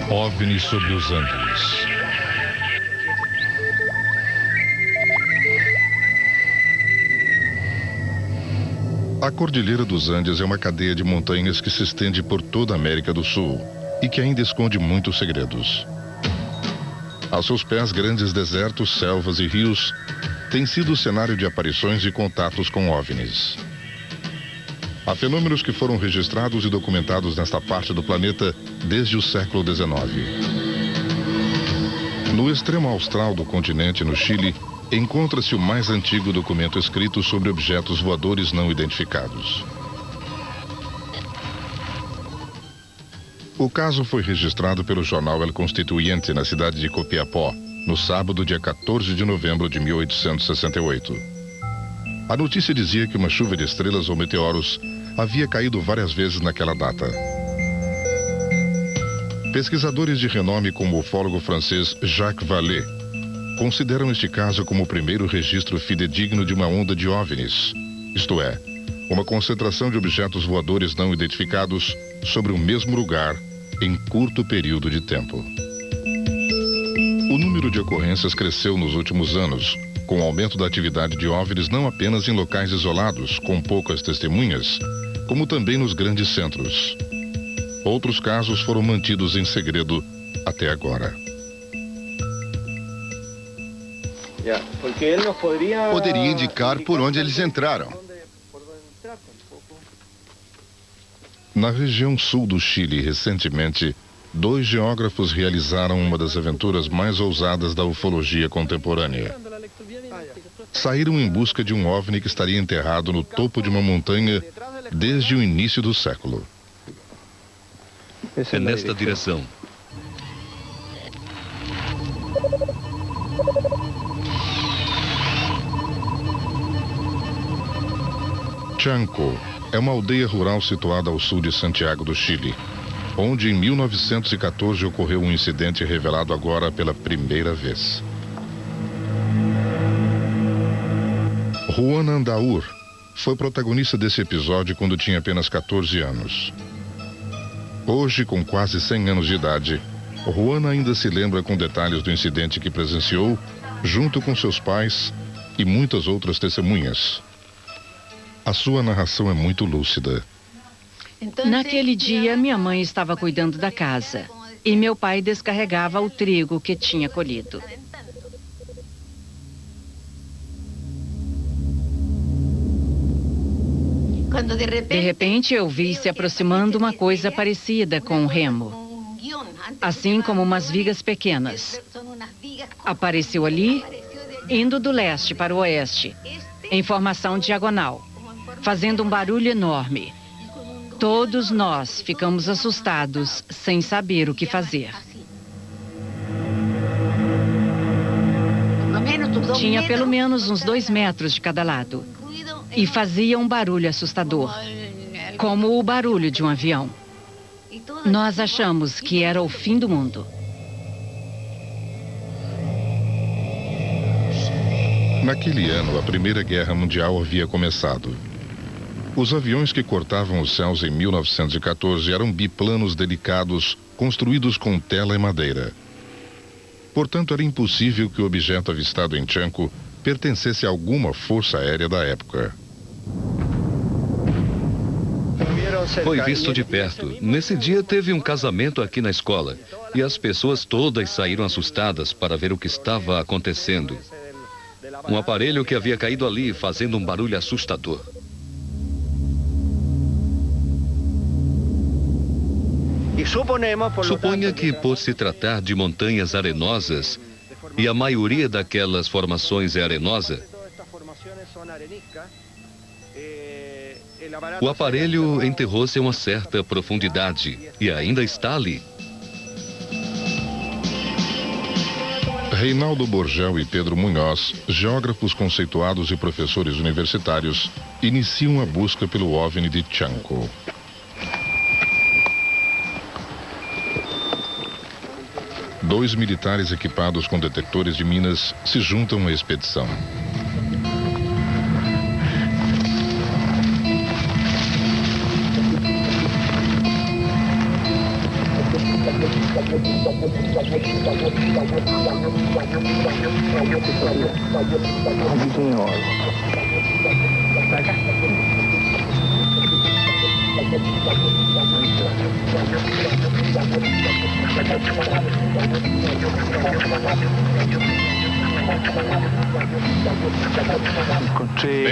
OVNI sobre os Andes. A Cordilheira dos Andes é uma cadeia de montanhas que se estende por toda a América do Sul e que ainda esconde muitos segredos. Aos seus pés, grandes desertos, selvas e rios têm sido o cenário de aparições e contatos com OVNIs. Há fenômenos que foram registrados e documentados nesta parte do planeta desde o século XIX. No extremo austral do continente, no Chile, encontra-se o mais antigo documento escrito sobre objetos voadores não identificados. O caso foi registrado pelo jornal El Constituyente na cidade de Copiapó, no sábado, dia 14 de novembro de 1868. A notícia dizia que uma chuva de estrelas ou meteoros havia caído várias vezes naquela data. Pesquisadores de renome como o ufólogo francês Jacques Vallée consideram este caso como o primeiro registro fidedigno de uma onda de OVNIs, isto é, uma concentração de objetos voadores não identificados sobre o mesmo lugar em curto período de tempo. O número de ocorrências cresceu nos últimos anos, com o aumento da atividade de OVNIs não apenas em locais isolados, com poucas testemunhas, como também nos grandes centros. Outros casos foram mantidos em segredo até agora. Poderia indicar por onde eles entraram. Na região sul do Chile, recentemente, 2 geógrafos realizaram uma das aventuras mais ousadas da ufologia contemporânea. Saíram em busca de um OVNI que estaria enterrado no topo de uma montanha desde o início do século. É nesta direção. Chanco é uma aldeia rural situada ao sul de Santiago do Chile, onde em 1914 ocorreu um incidente revelado agora pela primeira vez. Juana Andaur foi protagonista desse episódio quando tinha apenas 14 anos. Hoje, com quase 100 anos de idade, Juana ainda se lembra com detalhes do incidente que presenciou, junto com seus pais e muitas outras testemunhas. A sua narração é muito lúcida. Naquele dia, minha mãe estava cuidando da casa e meu pai descarregava o trigo que tinha colhido. De repente, eu vi se aproximando uma coisa parecida com um remo, assim como umas vigas pequenas. Apareceu ali, indo do leste para o oeste, em formação diagonal, fazendo um barulho enorme. Todos nós ficamos assustados, sem saber o que fazer. Tinha pelo menos uns 2 metros de cada lado. E fazia um barulho assustador, como o barulho de um avião. Nós achamos que era o fim do mundo. Naquele ano, a Primeira Guerra Mundial havia começado. Os aviões que cortavam os céus em 1914 eram biplanos delicados, construídos com tela e madeira. Portanto, era impossível que o objeto avistado em Chanco pertencesse a alguma força aérea da época. Foi visto de perto. Nesse dia teve um casamento aqui na escola e as pessoas todas saíram assustadas para ver o que estava acontecendo. Um aparelho que havia caído ali fazendo um barulho assustador. Suponha que, por se tratar de montanhas arenosas, e a maioria daquelas formações é arenosa, o aparelho enterrou-se a uma certa profundidade e ainda está ali. Reinaldo Borgel e Pedro Munhoz, geógrafos conceituados e professores universitários, iniciam a busca pelo OVNI de Chanco. 2 militares equipados com detectores de minas se juntam à expedição.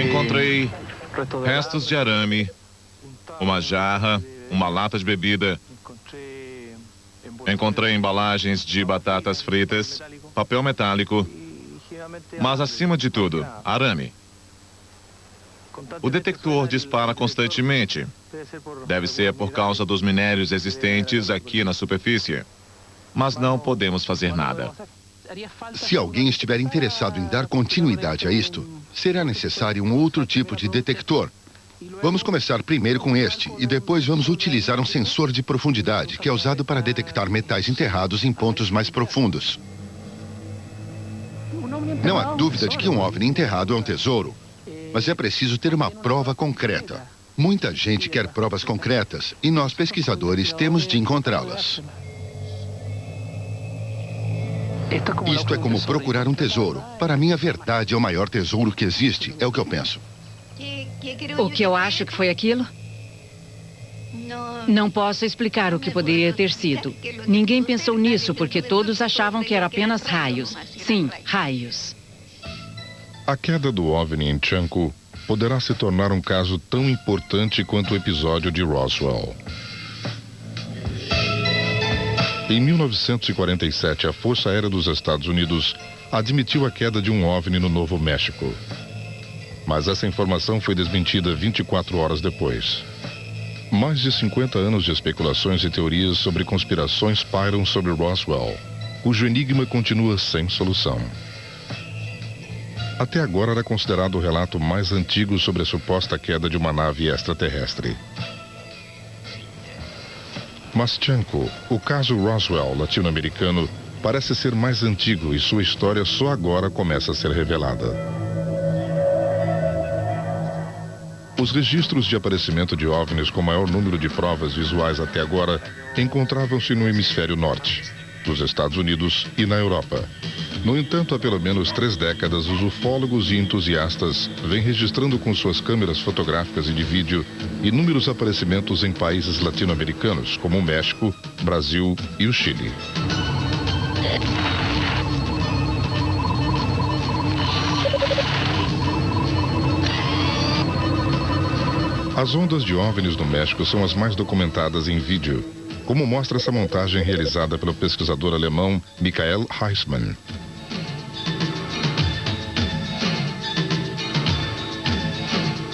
Encontrei restos de arame, uma jarra, uma lata de bebida. Encontrei embalagens de batatas fritas, papel metálico, mas acima de tudo, arame. O detector dispara constantemente. Deve ser por causa dos minérios existentes aqui na superfície. Mas não podemos fazer nada. Se alguém estiver interessado em dar continuidade a isto, será necessário um outro tipo de detector. Vamos começar primeiro com este e depois vamos utilizar um sensor de profundidade que é usado para detectar metais enterrados em pontos mais profundos. Não há dúvida de que um OVNI enterrado é um tesouro, mas é preciso ter uma prova concreta. Muita gente quer provas concretas e nós, pesquisadores, temos de encontrá-las. Isto é como procurar um tesouro. Para mim, a verdade é o maior tesouro que existe, é o que eu penso. O que eu acho que foi aquilo? Não posso explicar o que poderia ter sido. Ninguém pensou nisso porque todos achavam que era apenas raios. Sim, raios. A queda do OVNI em Chanco poderá se tornar um caso tão importante quanto o episódio de Roswell. Em 1947, a Força Aérea dos Estados Unidos admitiu a queda de um OVNI no Novo México. Mas essa informação foi desmentida 24 horas depois. Mais de 50 anos de especulações e teorias sobre conspirações pairam sobre Roswell, cujo enigma continua sem solução. Até agora era considerado o relato mais antigo sobre a suposta queda de uma nave extraterrestre. Mas Chanco, o caso Roswell latino-americano, parece ser mais antigo e sua história só agora começa a ser revelada. Os registros de aparecimento de OVNIs com maior número de provas visuais até agora encontravam-se no hemisfério norte, dos Estados Unidos e na Europa. No entanto, há pelo menos 3 décadas, os ufólogos e entusiastas vêm registrando com suas câmeras fotográficas e de vídeo inúmeros aparecimentos em países latino-americanos, como o México, Brasil e o Chile. As ondas de OVNIs no México são as mais documentadas em vídeo, como mostra essa montagem realizada pelo pesquisador alemão Michael Heismann.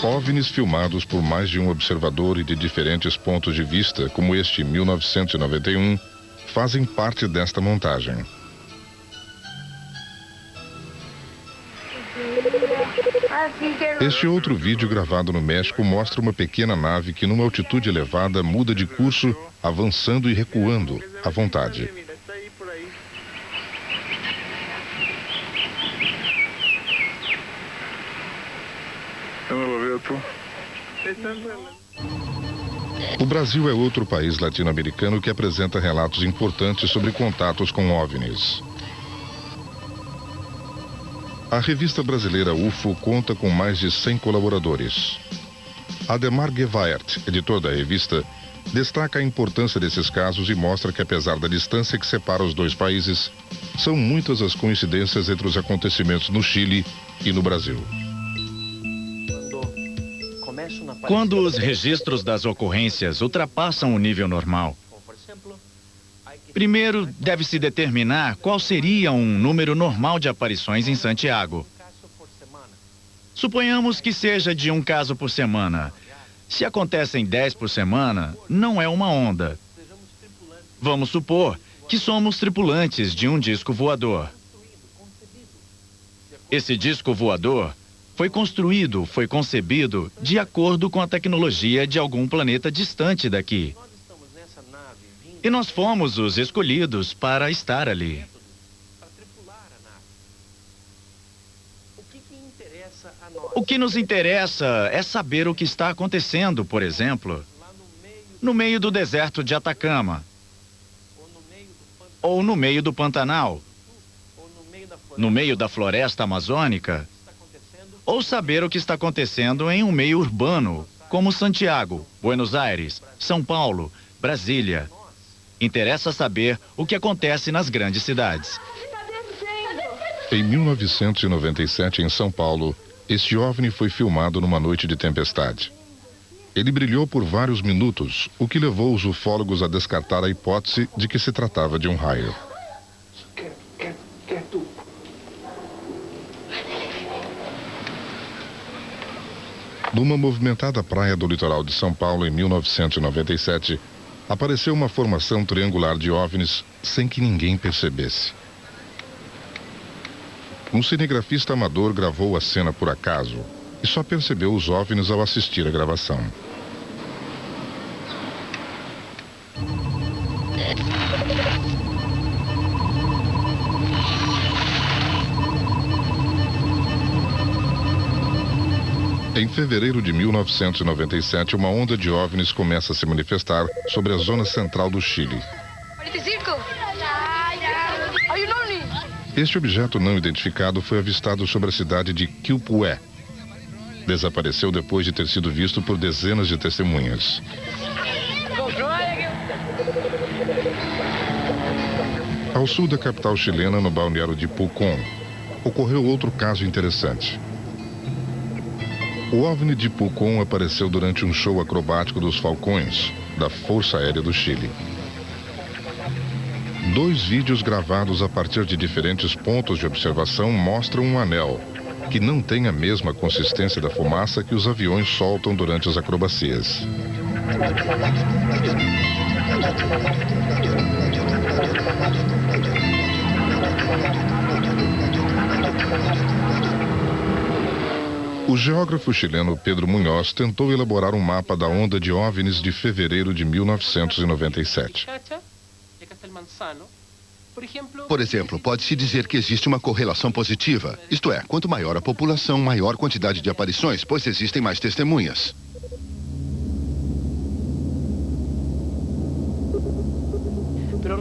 OVNIs filmados por mais de um observador e de diferentes pontos de vista, como este em 1991, fazem parte desta montagem. Este outro vídeo gravado no México mostra uma pequena nave que, numa altitude elevada, muda de curso, avançando e recuando à vontade. O Brasil é outro país latino-americano que apresenta relatos importantes sobre contatos com OVNIs. A revista brasileira UFO conta com mais de 100 colaboradores. Ademar Guevaert, editor da revista, destaca a importância desses casos e mostra que, apesar da distância que separa os dois países, são muitas as coincidências entre os acontecimentos no Chile e no Brasil. Quando os registros das ocorrências ultrapassam o nível normal, primeiro deve-se determinar qual seria um número normal de aparições em Santiago. Suponhamos que seja de um caso por semana. Se acontecem 10 por semana, não é uma onda. Vamos supor que somos tripulantes de um disco voador. Esse disco voador foi construído, foi concebido de acordo com a tecnologia de algum planeta distante daqui. E nós fomos os escolhidos para estar ali. O que nos interessa é saber o que está acontecendo, por exemplo, no meio do deserto de Atacama, ou no meio do Pantanal, no meio da floresta amazônica, ou saber o que está acontecendo em um meio urbano, como Santiago, Buenos Aires, São Paulo, Brasília. Interessa saber o que acontece nas grandes cidades. Em 1997, em São Paulo, este OVNI foi filmado numa noite de tempestade. Ele brilhou por vários minutos, o que levou os ufólogos a descartar a hipótese de que se tratava de um raio. Numa movimentada praia do litoral de São Paulo, em 1997, apareceu uma formação triangular de OVNIs sem que ninguém percebesse. Um cinegrafista amador gravou a cena por acaso e só percebeu os OVNIs ao assistir a gravação. Em fevereiro de 1997, uma onda de OVNIs começa a se manifestar sobre a zona central do Chile. Este objeto não identificado foi avistado sobre a cidade de Quilpué. Desapareceu depois de ter sido visto por dezenas de testemunhas. Ao sul da capital chilena, no balneário de Pucón, ocorreu outro caso interessante. O OVNI de Pucón apareceu durante um show acrobático dos Falcões, da Força Aérea do Chile. 2 vídeos gravados a partir de diferentes pontos de observação mostram um anel, que não tem a mesma consistência da fumaça que os aviões soltam durante as acrobacias. O geógrafo chileno Pedro Munhoz tentou elaborar um mapa da onda de OVNIs de fevereiro de 1997. Por exemplo, pode-se dizer que existe uma correlação positiva. Isto é, quanto maior a população, maior quantidade de aparições, pois existem mais testemunhas.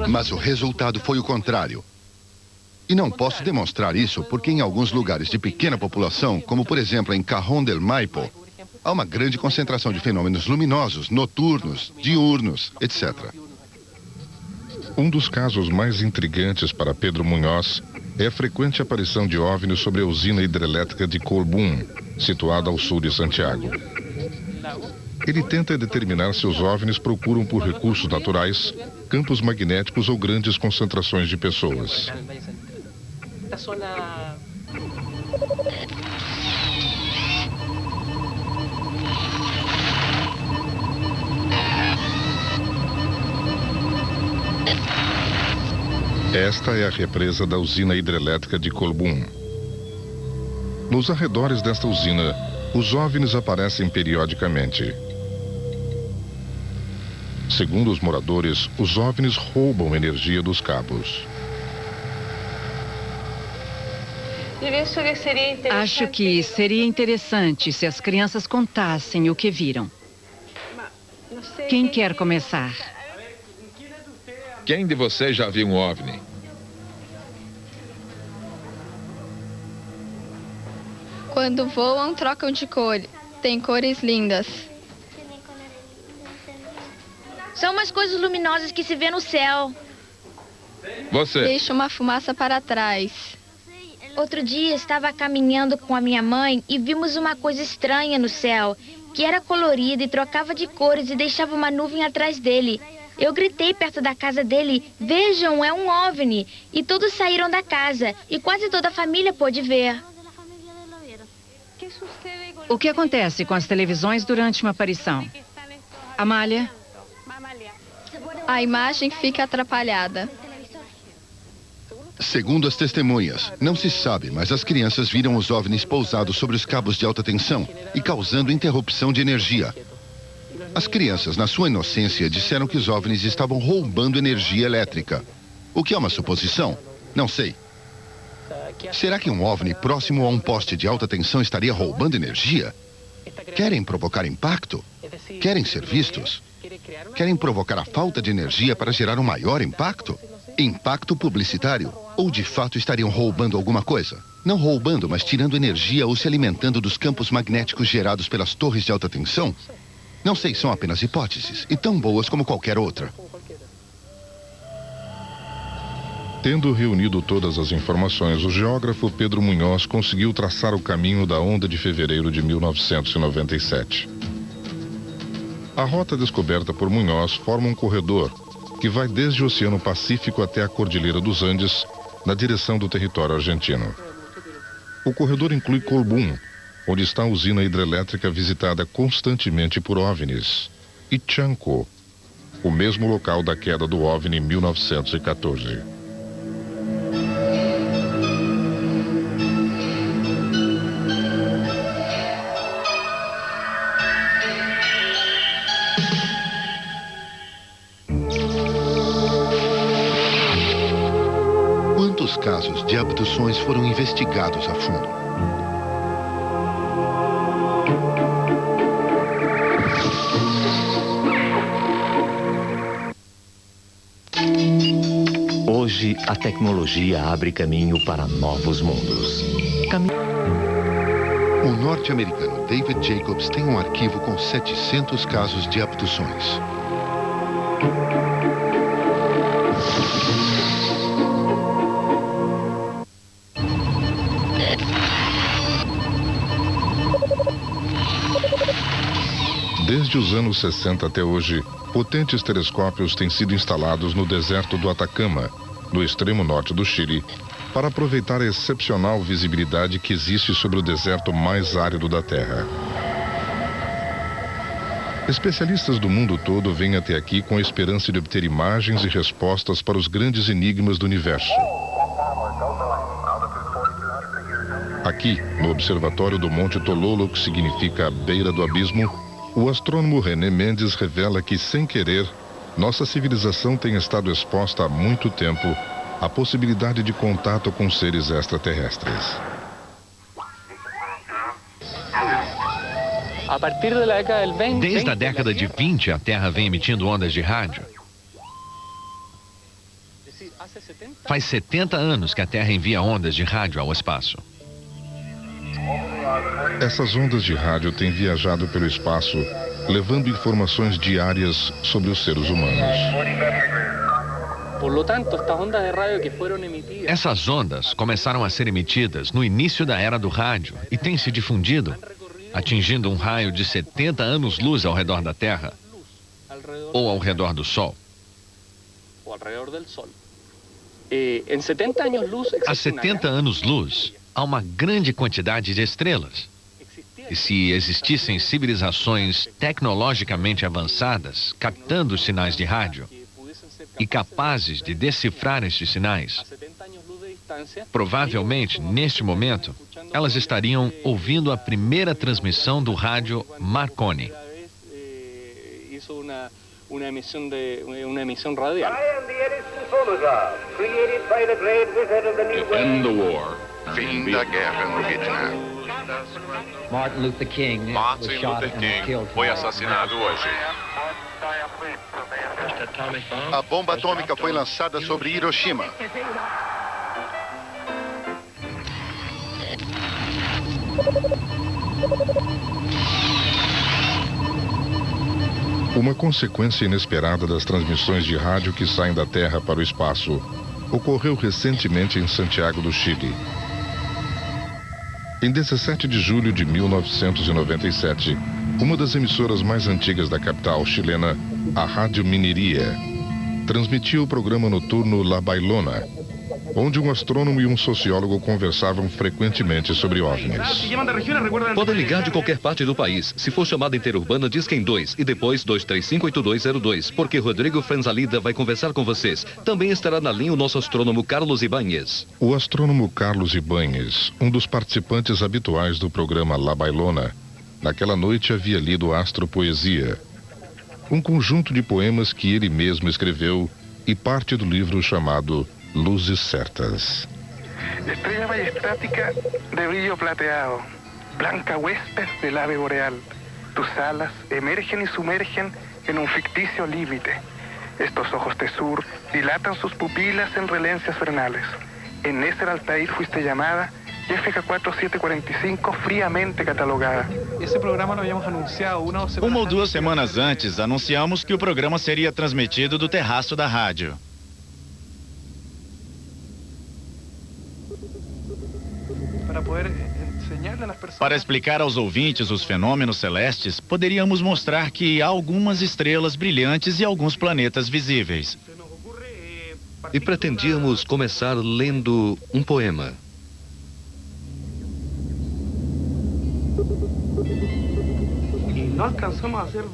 Mas o resultado foi o contrário. E não posso demonstrar isso porque em alguns lugares de pequena população, como por exemplo em Cajón del Maipo, há uma grande concentração de fenômenos luminosos, noturnos, diurnos, etc. Um dos casos mais intrigantes para Pedro Munhoz é a frequente aparição de OVNIs sobre a usina hidrelétrica de Colbún, situada ao sul de Santiago. Ele tenta determinar se os OVNIs procuram por recursos naturais, campos magnéticos ou grandes concentrações de pessoas. Esta é a represa da usina hidrelétrica de Colbún. Nos arredores desta usina, os OVNIs aparecem periodicamente. Segundo os moradores, os OVNIs roubam energia dos cabos. Acho que seria interessante se as crianças contassem o que viram. Quem quer começar? Quem de vocês já viu um OVNI? Quando voam, trocam de cor. Tem cores lindas. São umas coisas luminosas que se vê no céu. Você. Deixa uma fumaça para trás. Outro dia estava caminhando com a minha mãe e vimos uma coisa estranha no céu, que era colorida e trocava de cores e deixava uma nuvem atrás dele. Eu gritei perto da casa dele, vejam, é um OVNI. E todos saíram da casa e quase toda a família pôde ver. O que acontece com as televisões durante uma aparição? Amália? A imagem fica atrapalhada. Segundo as testemunhas, não se sabe, mas as crianças viram os OVNIs pousados sobre os cabos de alta tensão e causando interrupção de energia. As crianças, na sua inocência, disseram que os OVNIs estavam roubando energia elétrica. O que é uma suposição? Não sei. Será que um OVNI próximo a um poste de alta tensão estaria roubando energia? Querem provocar impacto? Querem ser vistos? Querem provocar a falta de energia para gerar um maior impacto? Impacto publicitário? Ou de fato estariam roubando alguma coisa? Não roubando, mas tirando energia ou se alimentando dos campos magnéticos gerados pelas torres de alta tensão? Não sei, são apenas hipóteses, e tão boas como qualquer outra. Tendo reunido todas as informações, o geógrafo Pedro Munhoz conseguiu traçar o caminho da onda de fevereiro de 1997. A rota descoberta por Munhoz forma um corredor que vai desde o Oceano Pacífico até a Cordilheira dos Andes, na direção do território argentino. O corredor inclui Colbún, onde está a usina hidrelétrica visitada constantemente por OVNIs, e Chanco, o mesmo local da queda do OVNI em 1914. Quantos casos de abduções foram investigados a fundo? Hoje, a tecnologia abre caminho para novos mundos. O norte-americano David Jacobs tem um arquivo com 700 casos de abduções. Desde os anos 60 até hoje, potentes telescópios têm sido instalados no deserto do Atacama, no extremo norte do Chile, para aproveitar a excepcional visibilidade que existe sobre o deserto mais árido da Terra. Especialistas do mundo todo vêm até aqui com a esperança de obter imagens e respostas para os grandes enigmas do universo. Aqui, no observatório do Monte Tololo, que significa beira do abismo, o astrônomo René Mendes revela que, sem querer, nossa civilização tem estado exposta há muito tempo à possibilidade de contato com seres extraterrestres. Desde a década de 20, a Terra vem emitindo ondas de rádio. Faz 70 anos que a Terra envia ondas de rádio ao espaço. Essas ondas de rádio têm viajado pelo espaço, levando informações diárias sobre os seres humanos. Essas ondas começaram a ser emitidas no início da era do rádio e têm se difundido, atingindo um raio de 70 anos-luz ao redor da Terra ou ao redor do Sol. Há 70 anos-luz, há uma grande quantidade de estrelas. E se existissem civilizações tecnologicamente avançadas, captando os sinais de rádio e capazes de decifrar estes sinais, provavelmente, neste momento, elas estariam ouvindo a primeira transmissão do rádio Marconi. Una emisión radial. To end the war. Fim da guerra no Vietnã. Martin Luther King foi assassinado hoje. A bomba atômica foi lançada sobre Hiroshima. Uma consequência inesperada das transmissões de rádio que saem da Terra para o espaço ocorreu recentemente em Santiago do Chile. Em 17 de julho de 1997, uma das emissoras mais antigas da capital chilena, a Rádio Mineria, transmitia o programa noturno La Bailona, onde um astrônomo e um sociólogo conversavam frequentemente sobre OVNIs. Podem ligar de qualquer parte do país. Se for chamada interurbana, disquem 2 e depois 2358202, porque Rodrigo Frenzalida vai conversar com vocês. Também estará na linha o nosso astrônomo Carlos Ibáñez. O astrônomo Carlos Ibáñez, um dos participantes habituais do programa La Bailona, naquela noite havia lido astropoesia um conjunto de poemas que ele mesmo escreveu e parte do livro chamado Luzes Certas. Estrella majestática de brillo plateado, blanca huésped del ave boreal, tus alas emergen y sumergen en un ficticio límite. Estos ojos de sur dilatan sus pupilas en relencias vernales. En Neser Altair fuiste llamada y FK4745 friamente catalogada. Esse programa nós habíamos anunciado Uma ou duas semanas antes, anunciamos que o programa seria transmitido do terraço da rádio. Para explicar aos ouvintes os fenômenos celestes, poderíamos mostrar que há algumas estrelas brilhantes e alguns planetas visíveis. E pretendíamos começar lendo um poema.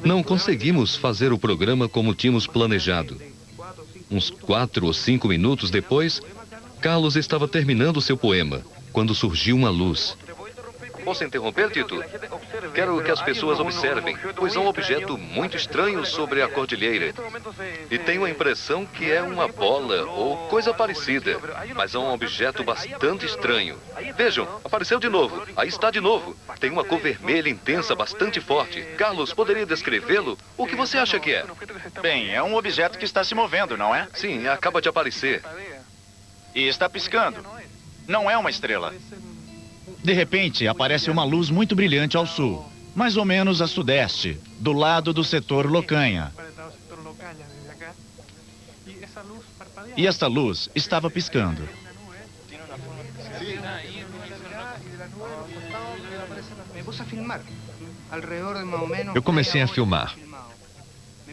Não conseguimos fazer o programa como tínhamos planejado. Uns 4 ou 5 minutos depois, Carlos estava terminando seu poema, quando surgiu uma luz. Posso interromper, Tito? Quero que as pessoas observem, pois há um objeto muito estranho sobre a cordilheira. E tenho a impressão que é uma bola ou coisa parecida, mas é um objeto bastante estranho. Vejam, apareceu de novo. Aí está de novo. Tem uma cor vermelha intensa, bastante forte. Carlos, poderia descrevê-lo? O que você acha que é? Bem, é um objeto que está se movendo, não é? Sim, acaba de aparecer. E está piscando. Não é uma estrela. De repente, aparece uma luz muito brilhante ao sul, mais ou menos a sudeste, do lado do setor Locanha. E esta luz estava piscando. Eu comecei a filmar.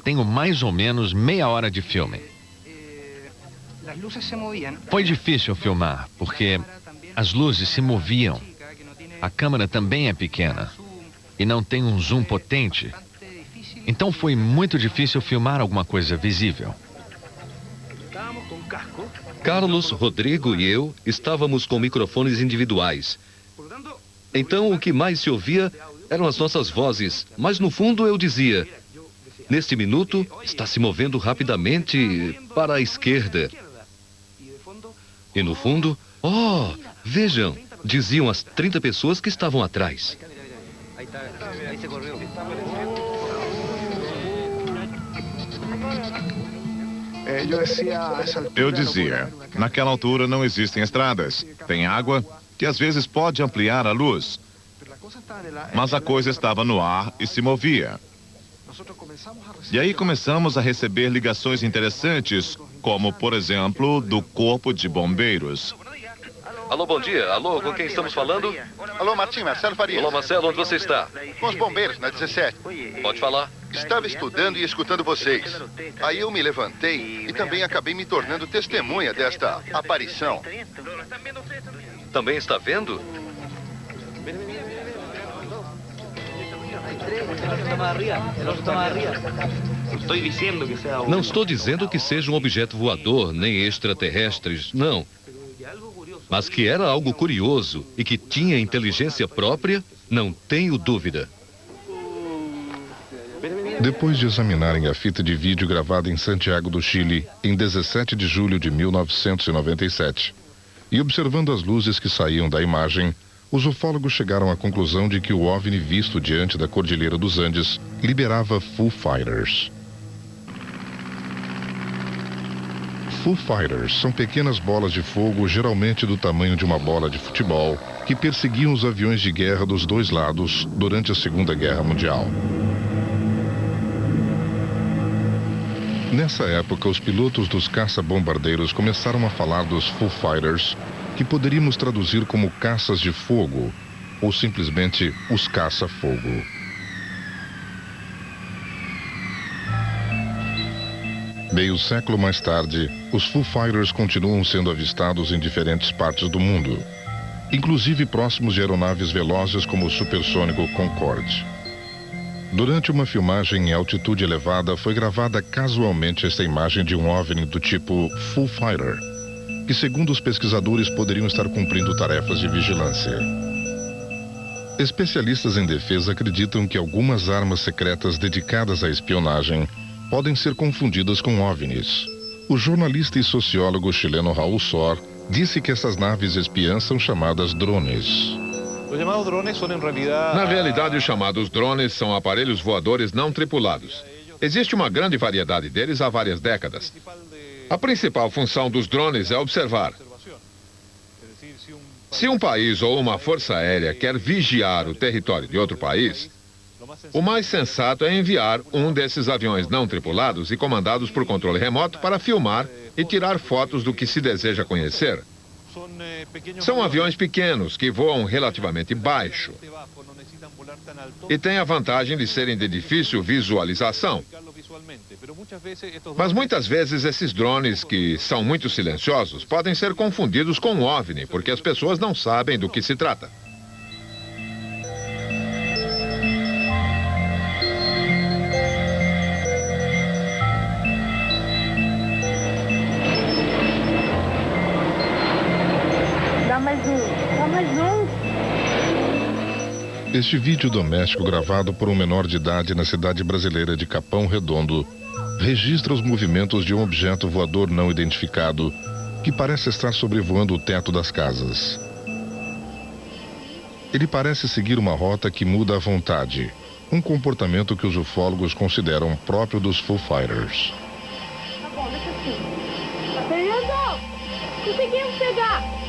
Tenho mais ou menos meia hora de filme. Foi difícil filmar, porque as luzes se moviam. A câmera também é pequena e não tem um zoom potente. Então foi muito difícil filmar alguma coisa visível. Carlos, Rodrigo e eu estávamos com microfones individuais. Então o que mais se ouvia eram as nossas vozes, mas no fundo eu dizia: neste minuto está se movendo rapidamente para a esquerda. E no fundo, oh, vejam, diziam as 30 pessoas que estavam atrás. Eu dizia, naquela altura não existem estradas, tem água que às vezes pode ampliar a luz. Mas a coisa estava no ar e se movia. E aí começamos a receber ligações interessantes, como, por exemplo, do Corpo de Bombeiros. Alô, bom dia. Alô, com quem estamos falando? Alô, Martim, Marcelo Farias. Olá, Marcelo, onde você está? Com os bombeiros, na 17. Pode falar. Estava estudando e escutando vocês. Aí eu me levantei e também acabei me tornando testemunha desta aparição. Também está vendo? Não estou dizendo que seja um objeto voador, nem extraterrestres, não. Mas que era algo curioso e que tinha inteligência própria, não tenho dúvida. Depois de examinarem a fita de vídeo gravada em Santiago do Chile, em 17 de julho de 1997, e observando as luzes que saíam da imagem, os ufólogos chegaram à conclusão de que o OVNI visto diante da Cordilheira dos Andes liberava Foo Fighters. Foo Fighters são pequenas bolas de fogo, geralmente do tamanho de uma bola de futebol, que perseguiam os aviões de guerra dos dois lados durante a Segunda Guerra Mundial. Nessa época, os pilotos dos caça-bombardeiros começaram a falar dos Foo Fighters, que poderíamos traduzir como caças de fogo, ou simplesmente os caça-fogo. Meio século mais tarde, os Foo Fighters continuam sendo avistados em diferentes partes do mundo, inclusive próximos de aeronaves velozes como o supersônico Concorde. Durante uma filmagem em altitude elevada, foi gravada casualmente esta imagem de um OVNI do tipo Foo Fighter, que, segundo os pesquisadores, poderiam estar cumprindo tarefas de vigilância. Especialistas em defesa acreditam que algumas armas secretas dedicadas à espionagem podem ser confundidas com OVNIs. O jornalista e sociólogo chileno Raul Sor disse que essas naves espiãs são chamadas drones. Na realidade, os chamados drones são aparelhos voadores não tripulados. Existe uma grande variedade deles há várias décadas. A principal função dos drones é observar. Se um país ou uma força aérea quer vigiar o território de outro país, o mais sensato é enviar um desses aviões não tripulados e comandados por controle remoto para filmar e tirar fotos do que se deseja conhecer. São aviões pequenos que voam relativamente baixo e têm a vantagem de serem de difícil visualização. Mas muitas vezes esses drones, que são muito silenciosos, podem ser confundidos com um OVNI, porque as pessoas não sabem do que se trata. Este vídeo doméstico, gravado por um menor de idade na cidade brasileira de Capão Redondo, registra os movimentos de um objeto voador não identificado que parece estar sobrevoando o teto das casas. Ele parece seguir uma rota que muda à vontade, um comportamento que os ufólogos consideram próprio dos Foo Fighters. Tá bom, deixa assim. Fernando! Conseguimos pegar!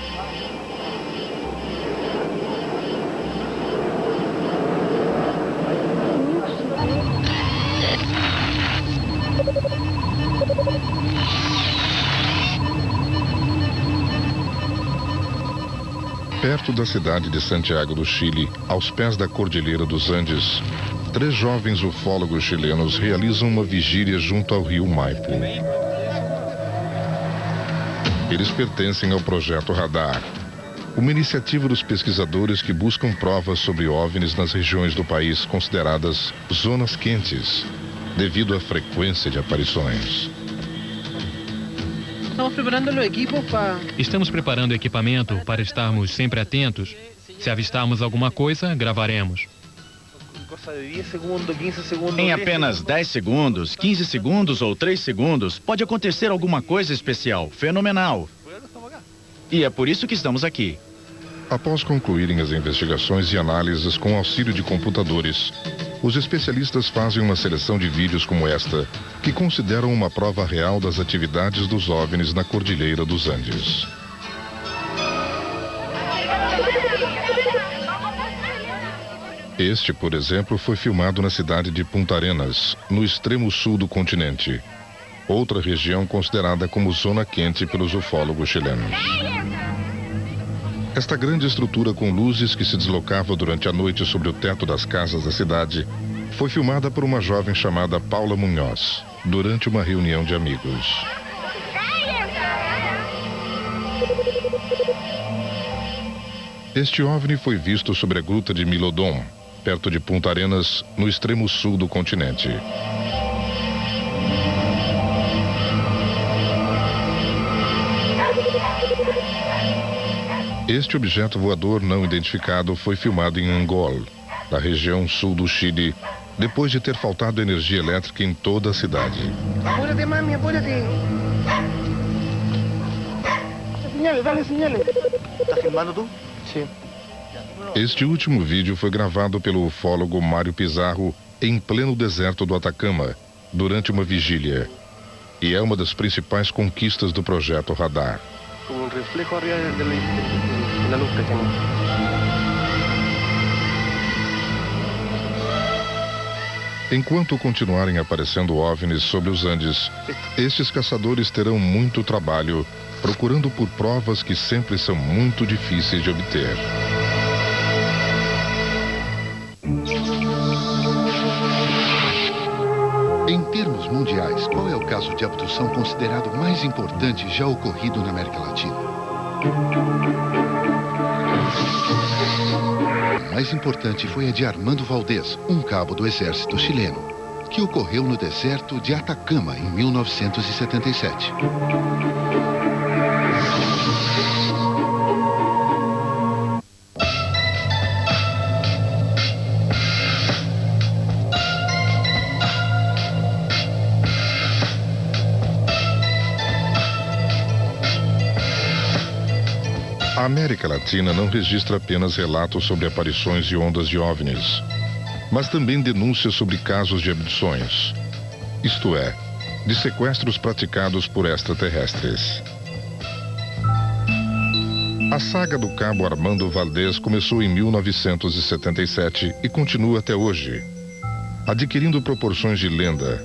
Perto da cidade de Santiago do Chile, aos pés da Cordilheira dos Andes, 3 jovens ufólogos chilenos realizam uma vigília junto ao rio Maipo. Eles pertencem ao Projeto Radar, uma iniciativa dos pesquisadores que buscam provas sobre OVNIs nas regiões do país consideradas zonas quentes, devido à frequência de aparições. Estamos preparando o equipamento para estarmos sempre atentos. Se avistarmos alguma coisa, gravaremos. Em apenas 10 segundos, 15 segundos ou 3 segundos, pode acontecer alguma coisa especial, fenomenal. E é por isso que estamos aqui. Após concluírem as investigações e análises com auxílio de computadores, os especialistas fazem uma seleção de vídeos como esta, que consideram uma prova real das atividades dos OVNIs na Cordilheira dos Andes. Este, por exemplo, foi filmado na cidade de Punta Arenas, no extremo sul do continente, outra região considerada como zona quente pelos ufólogos chilenos. Esta grande estrutura com luzes que se deslocava durante a noite sobre o teto das casas da cidade foi filmada por uma jovem chamada Paula Munhoz, durante uma reunião de amigos. Este OVNI foi visto sobre a gruta de Milodon, perto de Punta Arenas, no extremo sul do continente. Este objeto voador não identificado foi filmado em Angol, na região sul do Chile, depois de ter faltado energia elétrica em toda a cidade. Apúrate, mami, apúrate. Señales, dale señales. ¿Estás filmando tú? Sí. Este último vídeo foi gravado pelo ufólogo Mário Pizarro em pleno deserto do Atacama, durante uma vigília. E é uma das principais conquistas do Projeto Radar. Como un reflejo arriba de la luz que tenemos. Enquanto continuarem aparecendo OVNIs sobre os Andes, estes caçadores terão muito trabalho procurando por provas que sempre são muito difíceis de obter. Em termos mundiais, qual é o caso de abdução considerado mais importante já ocorrido na América Latina? A mais importante foi a de Armando Valdez, um cabo do exército chileno, que ocorreu no deserto de Atacama em 1977. América Latina não registra apenas relatos sobre aparições e ondas de OVNIs, mas também denúncias sobre casos de abduções, isto é, de sequestros praticados por extraterrestres. A saga do Cabo Armando Valdés começou em 1977 e continua até hoje, adquirindo proporções de lenda.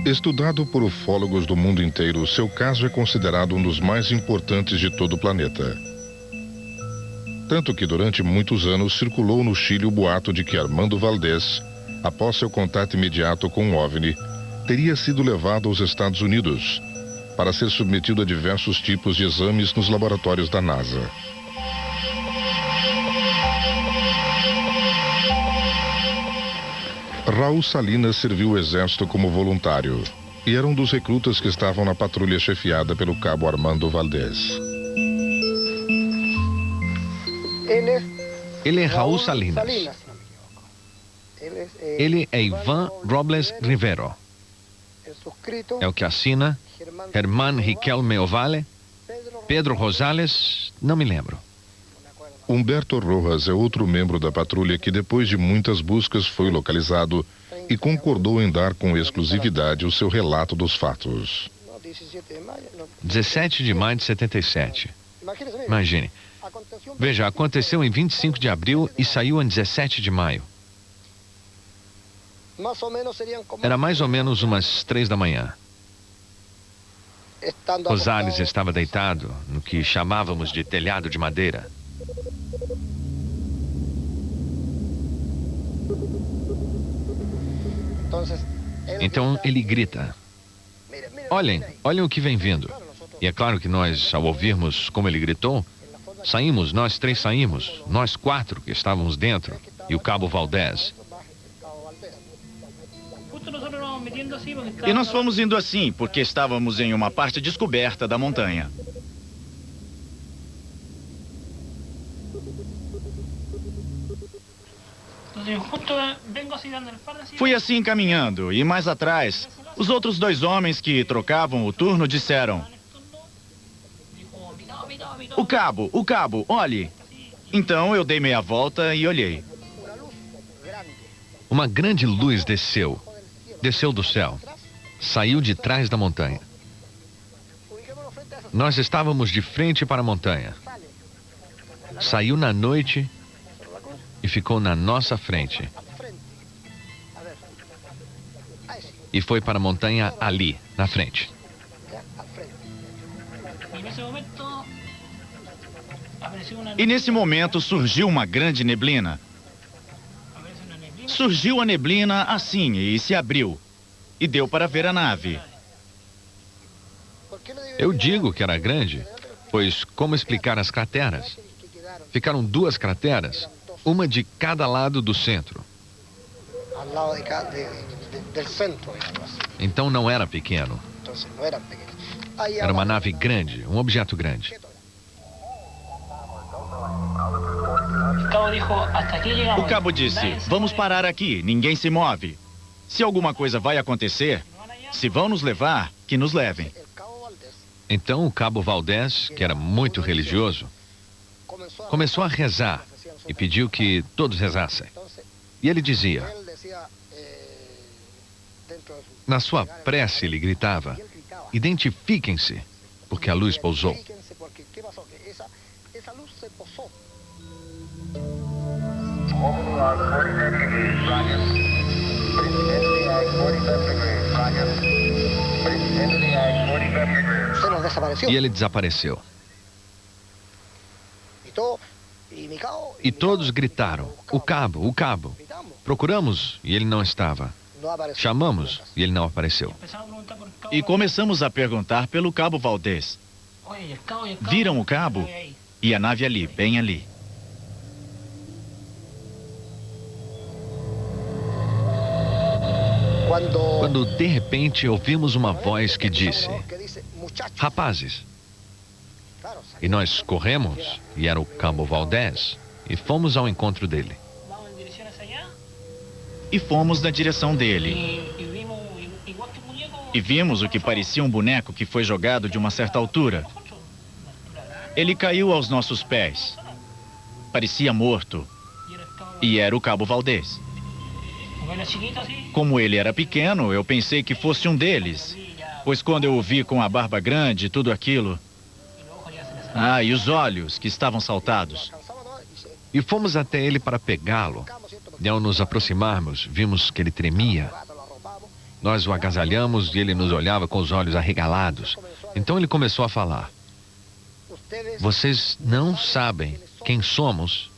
Estudado por ufólogos do mundo inteiro, seu caso é considerado um dos mais importantes de todo o planeta. Tanto que durante muitos anos circulou no Chile o boato de que Armando Valdés, após seu contato imediato com um OVNI, teria sido levado aos Estados Unidos para ser submetido a diversos tipos de exames nos laboratórios da NASA. Raul Salinas serviu o exército como voluntário e era um dos recrutas que estavam na patrulha chefiada pelo cabo Armando Valdés. Ele é Raul Salinas. Ele é Ivan Robles Rivero. É o que assina Germán Riquelme Ovalle, Pedro Rosales, não me lembro. Humberto Rojas é outro membro da patrulha que, depois de muitas buscas, foi localizado e concordou em dar com exclusividade o seu relato dos fatos. 17 de maio de 77. Imagine. Veja, aconteceu em 25 de abril e saiu em 17 de maio. Era mais ou menos umas 3 da manhã. Rosales estava deitado no que chamávamos de telhado de madeira. Então ele grita: olhem, olhem o que vem vindo. E é claro que nós, ao ouvirmos como ele gritou, saímos, nós 3 saímos, nós 4 que estávamos dentro, e o cabo Valdés. E nós fomos indo assim, porque estávamos em uma parte descoberta da montanha. Fui assim caminhando, e mais atrás, os outros 2 homens que trocavam o turno disseram: o cabo, olhe. Então eu dei meia volta e olhei. Uma grande luz desceu do céu, saiu de trás da montanha. Nós estávamos de frente para a montanha. Saiu na noite e ficou na nossa frente. E foi para a montanha ali, na frente. E nesse momento surgiu uma grande neblina. Surgiu a neblina assim e se abriu. E deu para ver a nave. Eu digo que era grande, pois como explicar as crateras? Ficaram 2 crateras, uma de cada lado do centro. Então não era pequeno. Era uma nave grande, um objeto grande. O cabo disse: vamos parar aqui, ninguém se move. Se alguma coisa vai acontecer, se vão nos levar, que nos levem. Então o cabo Valdés, que era muito religioso, começou a rezar e pediu que todos rezassem. E ele dizia, na sua prece ele gritava: identifiquem-se, porque a luz pousou. E ele desapareceu. E todos gritaram: o cabo, o cabo. Procuramos e ele não estava. Chamamos e ele não apareceu. E começamos a perguntar pelo cabo Valdés. Viram o cabo? E a nave ali, bem ali. Quando de repente ouvimos uma voz que disse: rapazes. E nós corremos, e era o cabo Valdés, e fomos ao encontro dele. E fomos na direção dele. E vimos o que parecia um boneco que foi jogado de uma certa altura. Ele caiu aos nossos pés. Parecia morto. E era o Cabo Valdez. Como ele era pequeno, eu pensei que fosse um deles. Pois quando eu o vi com a barba grande e tudo aquilo... Ah, e os olhos que estavam saltados. E fomos até ele para pegá-lo. E ao nos aproximarmos, vimos que ele tremia. Nós o agasalhamos e ele nos olhava com os olhos arregalados. Então ele começou a falar. Vocês não sabem quem somos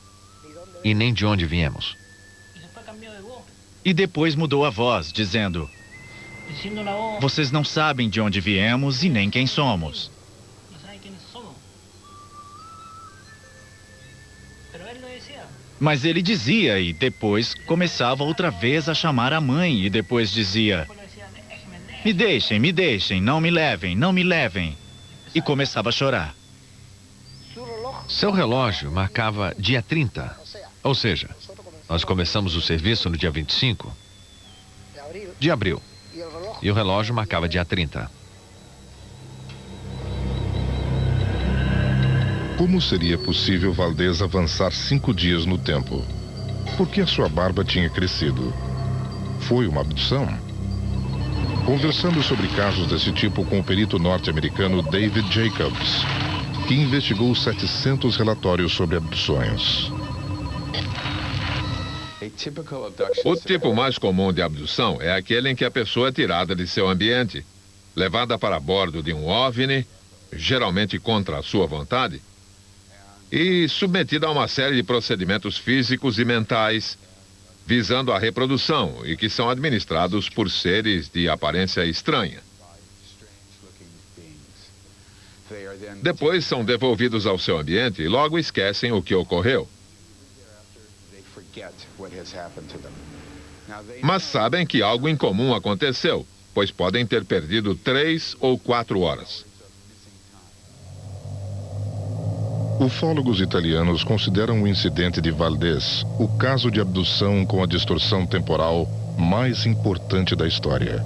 e nem de onde viemos. E depois mudou a voz, dizendo... Vocês não sabem de onde viemos e nem quem somos. Mas ele dizia e depois começava outra vez a chamar a mãe e depois dizia... Me deixem, não me levem, não me levem. E começava a chorar. Seu relógio marcava dia 30. Ou seja, nós começamos o serviço no dia 25 de abril. E o relógio marcava dia 30. Como seria possível Valdez avançar 5 dias no tempo? Por que a sua barba tinha crescido? Foi uma abdução? Conversando sobre casos desse tipo com o perito norte-americano David Jacobs, que investigou 700 relatórios sobre abduções. O tipo mais comum de abdução é aquele em que a pessoa é tirada de seu ambiente, levada para bordo de um OVNI, geralmente contra a sua vontade, e submetida a uma série de procedimentos físicos e mentais, visando a reprodução e que são administrados por seres de aparência estranha. Depois são devolvidos ao seu ambiente e logo esquecem o que ocorreu. Mas sabem que algo incomum aconteceu, pois podem ter perdido 3 ou 4 horas. Ufólogos italianos consideram o incidente de Valdez o caso de abdução com a distorção temporal mais importante da história.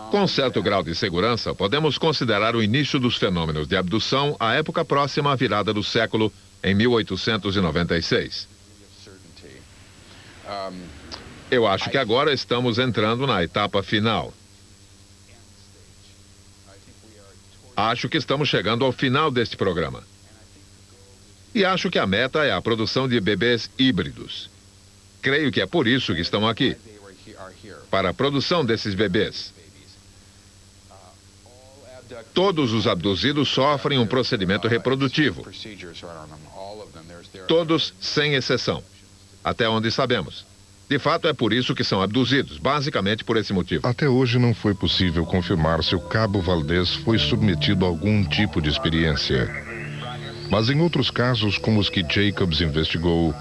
Com certo grau de segurança, podemos considerar o início dos fenômenos de abdução à época próxima à virada do século, em 1896. Eu acho que agora estamos entrando na etapa final. Acho que estamos chegando ao final deste programa. E acho que a meta é a produção de bebês híbridos. Creio que é por isso que estão aqui. Para a produção desses bebês. Todos os abduzidos sofrem um procedimento reprodutivo. Todos, sem exceção. Até onde sabemos. De fato, é por isso que são abduzidos, basicamente por esse motivo. Até hoje não foi possível confirmar se o Cabo Valdez foi submetido a algum tipo de experiência. Mas em outros casos, como os que Jacobs investigou,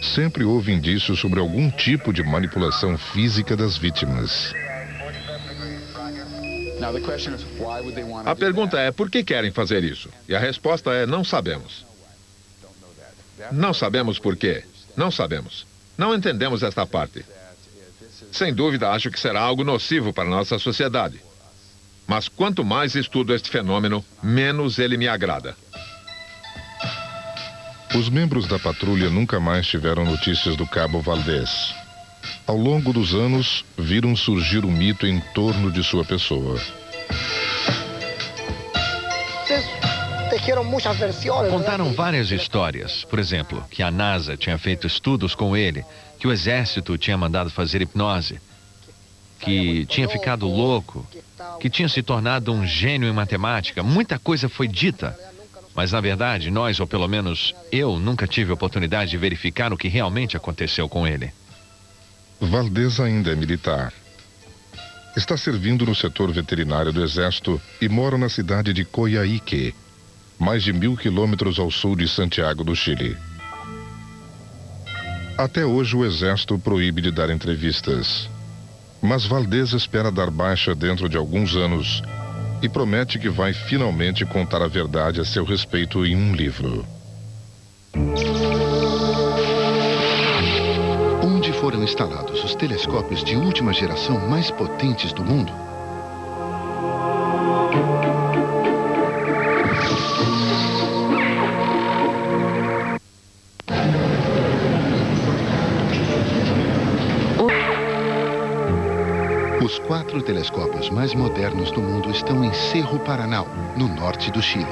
sempre houve indícios sobre algum tipo de manipulação física das vítimas. A pergunta é, por que querem fazer isso? E a resposta é, não sabemos. Não sabemos por quê. Não sabemos. Não entendemos esta parte. Sem dúvida, acho que será algo nocivo para a nossa sociedade. Mas quanto mais estudo este fenômeno, menos ele me agrada. Os membros da patrulha nunca mais tiveram notícias do Cabo Valdez. Ao longo dos anos, viram surgir um mito em torno de sua pessoa. Contaram várias histórias. Por exemplo, que a NASA tinha feito estudos com ele, que o exército tinha mandado fazer hipnose, que tinha ficado louco, que tinha se tornado um gênio em matemática. Muita coisa foi dita. Mas, na verdade, nós, ou pelo menos eu, nunca tive a oportunidade de verificar o que realmente aconteceu com ele. Valdez ainda é militar. Está servindo no setor veterinário do Exército e mora na cidade de Coyhaique, mais de 1000 quilômetros ao sul de Santiago do Chile. Até hoje o Exército proíbe de dar entrevistas. Mas Valdez espera dar baixa dentro de alguns anos e promete que vai finalmente contar a verdade a seu respeito em um livro. Onde foram instalados os telescópios de última geração mais potentes do mundo? 4 telescópios mais modernos do mundo estão em Cerro Paranal, no norte do Chile.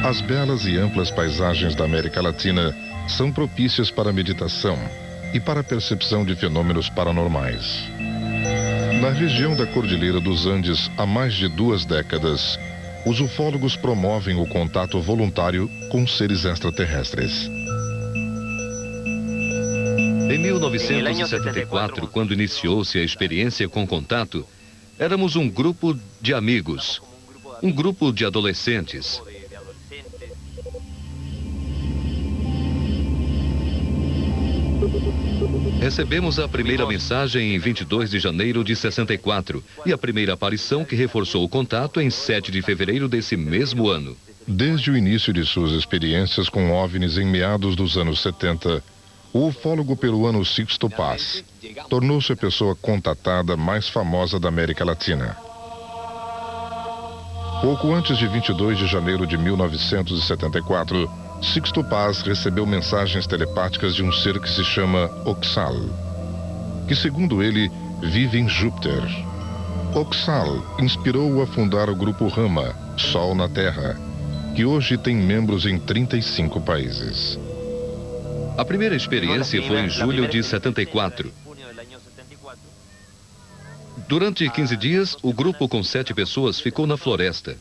As belas e amplas paisagens da América Latina são propícias para a meditação e para a percepção de fenômenos paranormais. Na região da Cordilheira dos Andes, há mais de 2 décadas, os ufólogos promovem o contato voluntário com seres extraterrestres. Em 1974, quando iniciou-se a experiência com contato, éramos um grupo de amigos, um grupo de adolescentes. Recebemos a primeira mensagem em 22 de janeiro de 64 e a primeira aparição que reforçou o contato em 7 de fevereiro desse mesmo ano. Desde o início de suas experiências com OVNIs em meados dos anos 70, o ufólogo peruano Sixto Paz tornou-se a pessoa contatada mais famosa da América Latina. Pouco antes de 22 de janeiro de 1974, Sixto Paz recebeu mensagens telepáticas de um ser que se chama Oxal, que, segundo ele, vive em Júpiter. Oxal inspirou-o a fundar o grupo Rama, Sol na Terra, que hoje tem membros em 35 países. A primeira experiência foi em julho de 74. Durante 15 dias, o grupo com 7 pessoas ficou na floresta.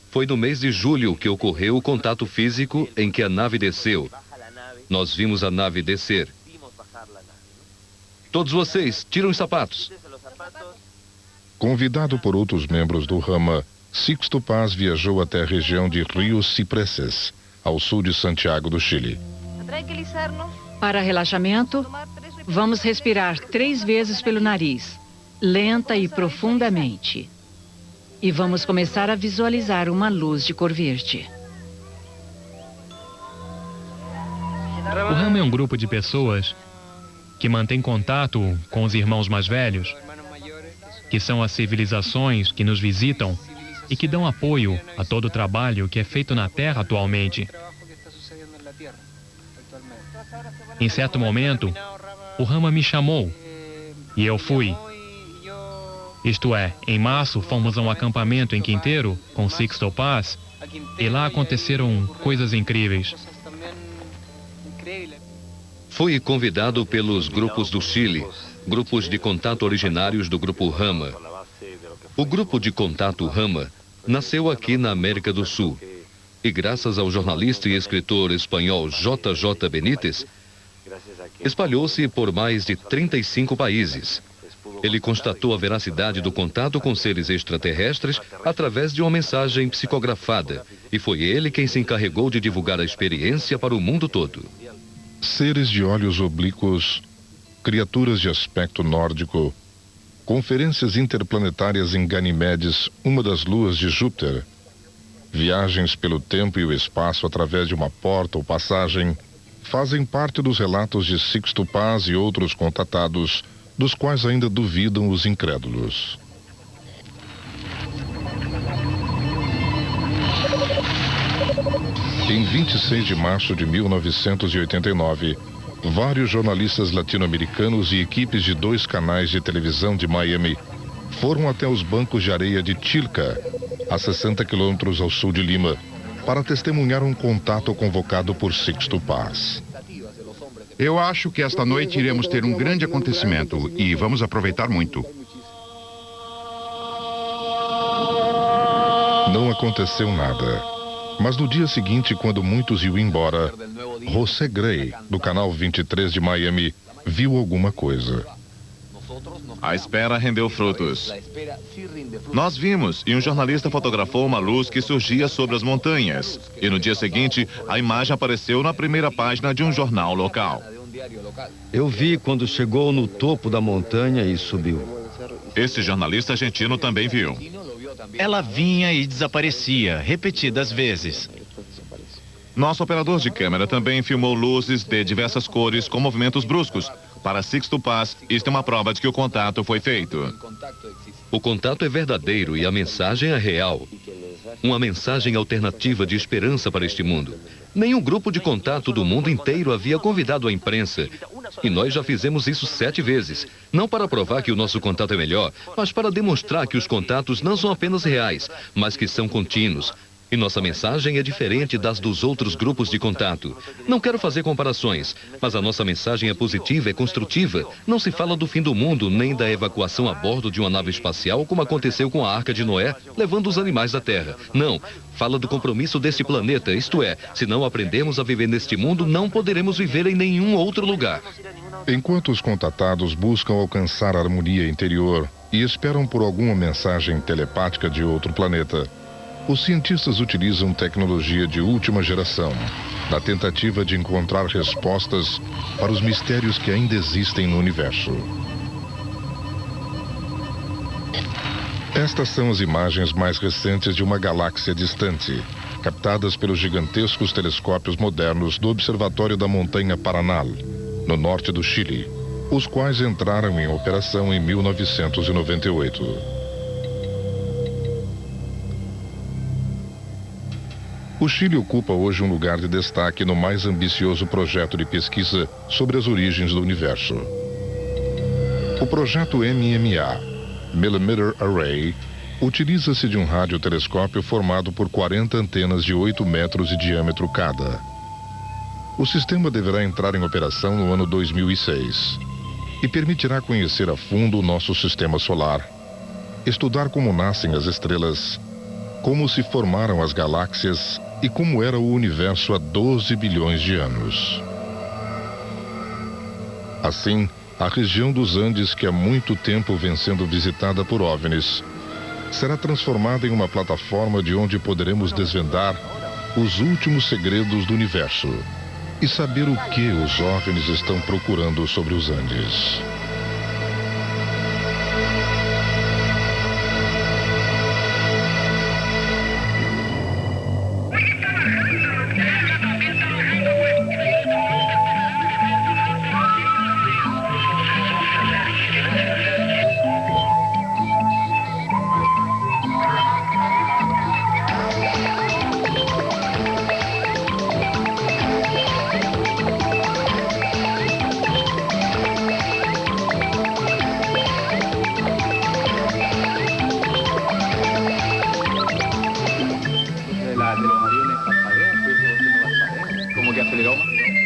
Foi no mês de julho que ocorreu o contato físico em que a nave desceu. Nós vimos a nave descer. Todos vocês, tiram os sapatos. Convidado por outros membros do Rama, Sixto Paz viajou até a região de Rio Cipreses, ao sul de Santiago do Chile. Para relaxamento, vamos respirar 3 vezes pelo nariz, lenta e profundamente. E vamos começar a visualizar uma luz de cor verde. O Rama é um grupo de pessoas que mantém contato com os irmãos mais velhos, que são as civilizações que nos visitam e que dão apoio a todo o trabalho que é feito na Terra atualmente. Em certo momento, o Rama me chamou e eu fui. Isto é, em março fomos a um acampamento em Quinteiro com Sixto Paz e lá aconteceram coisas incríveis. Fui convidado pelos grupos do Chile, grupos de contato originários do grupo Rama. O grupo de contato Rama nasceu aqui na América do Sul e, graças ao jornalista e escritor espanhol J.J. Benítez, espalhou-se por mais de 35 países. Ele constatou a veracidade do contato com seres extraterrestres através de uma mensagem psicografada, e foi ele quem se encarregou de divulgar a experiência para o mundo todo. Seres de olhos oblíquos, criaturas de aspecto nórdico, conferências interplanetárias em Ganimedes, uma das luas de Júpiter, viagens pelo tempo e o espaço através de uma porta ou passagem, fazem parte dos relatos de Sixto Paz e outros contatados, dos quais ainda duvidam os incrédulos. Em 26 de março de 1989, vários jornalistas latino-americanos e equipes de 2 canais de televisão de Miami foram até os bancos de areia de Chilca, a 60 quilômetros ao sul de Lima, para testemunhar um contato convocado por Sixto Paz. Eu acho que esta noite iremos ter um grande acontecimento e vamos aproveitar muito. Não aconteceu nada. Mas no dia seguinte, quando muitos iam embora, José Gray, do canal 23 de Miami, viu alguma coisa. A espera rendeu frutos. Nós vimos e um jornalista fotografou uma luz que surgia sobre as montanhas. E no dia seguinte, a imagem apareceu na primeira página de um jornal local. Eu vi quando chegou no topo da montanha e subiu. Esse jornalista argentino também viu. Ela vinha e desaparecia, repetidas vezes. Nosso operador de câmera também filmou luzes de diversas cores com movimentos bruscos. Para Sixto Paz, isto é uma prova de que o contato foi feito. O contato é verdadeiro e a mensagem é real. Uma mensagem alternativa de esperança para este mundo. Nenhum grupo de contato do mundo inteiro havia convidado a imprensa. E nós já fizemos isso 7 vezes. Não para provar que o nosso contato é melhor, mas para demonstrar que os contatos não são apenas reais, mas que são contínuos. E nossa mensagem é diferente das dos outros grupos de contato. Não quero fazer comparações, mas a nossa mensagem é positiva, é construtiva. Não se fala do fim do mundo, nem da evacuação a bordo de uma nave espacial, como aconteceu com a Arca de Noé, levando os animais da Terra. Não, fala do compromisso deste planeta, isto é, se não aprendermos a viver neste mundo, não poderemos viver em nenhum outro lugar. Enquanto os contatados buscam alcançar a harmonia interior e esperam por alguma mensagem telepática de outro planeta, os cientistas utilizam tecnologia de última geração, na tentativa de encontrar respostas para os mistérios que ainda existem no universo. Estas são as imagens mais recentes de uma galáxia distante, captadas pelos gigantescos telescópios modernos do Observatório da Montanha Paranal, no norte do Chile, os quais entraram em operação em 1998. O Chile ocupa hoje um lugar de destaque no mais ambicioso projeto de pesquisa sobre as origens do universo. O projeto MMA, Millimeter Array, utiliza-se de um radiotelescópio formado por 40 antenas de 8 metros de diâmetro cada. O sistema deverá entrar em operação no ano 2006 e permitirá conhecer a fundo o nosso sistema solar, estudar como nascem as estrelas, como se formaram as galáxias e como era o universo há 12 bilhões de anos. Assim, a região dos Andes, que há muito tempo vem sendo visitada por OVNIs, será transformada em uma plataforma de onde poderemos desvendar os últimos segredos do universo e saber o que os OVNIs estão procurando sobre os Andes. De los aviones parpadean, pues, haciendo las paredes. Como que aceleró más.